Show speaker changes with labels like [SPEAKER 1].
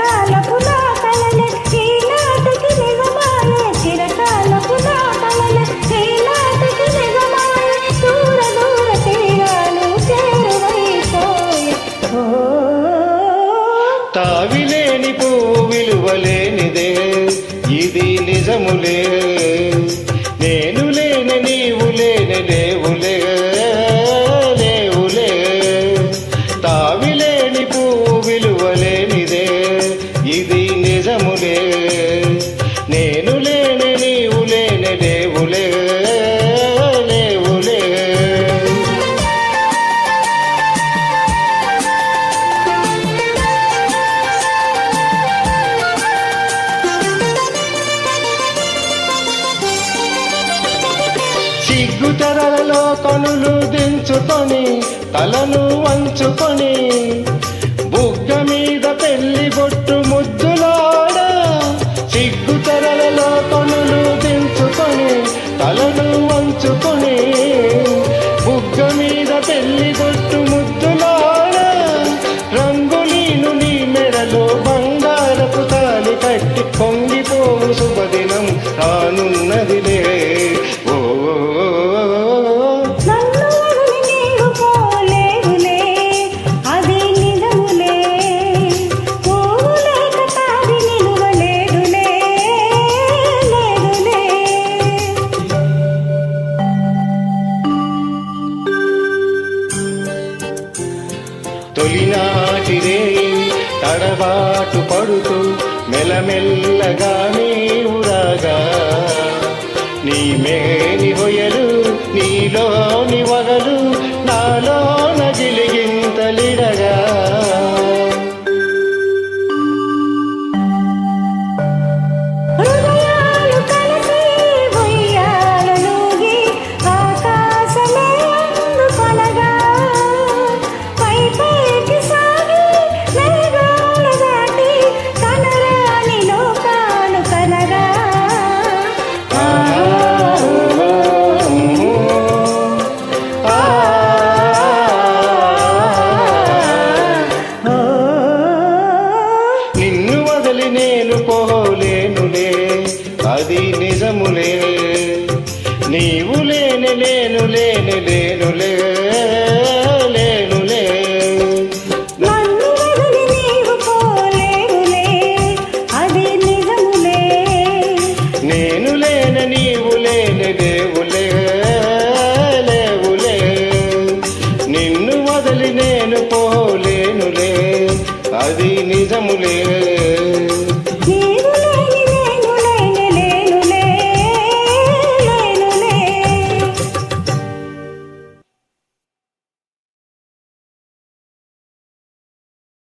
[SPEAKER 1] చిరకాలపు నా కలలే ఈనాటికి నిజమాయే, చిరకాలపు నా కలలే ఈనాటికి నిజమాయే, దూర దూర తీరాలు చేరువైపోయే.
[SPEAKER 2] తావిలేని పువ్వు విలువలేనిదే ఇది నిజములే, నేను లేని నీవు లేని లేవులే లేవులే. తావిలేని పువ్వు విలువలేనిదే ఇది నిజములే, నేను లేని నీవు లేని లేవులే లేవులే. సిగ్గుతెరలలో కనులు దించుకొని తలను వంచుకొని బుగ్గ మీద పెళ్లి బొట్టు ముద్దులాడ, సిగ్గుతెరలలో కనులు దించుకొని తలను వంచుకొని బుగ్గ మీద పెళ్లి బొట్టు ముద్దులాడ, రంగులీను నీ మెడలో బంగారపు తాలి కట్టి పొంగిపోవు శుభదినం రానున్నదిలే. తొలినాటిరే తడబాటు పడుతూ మెల్లమెల్లగానే ఉరాగా, నీ మేని హొయలు నీలోని వగలు నాలోన గిలిగింతలిడగా. నేను పోలేనులే అది నిజములే, నీవు లేని లేను లేని లేనులే.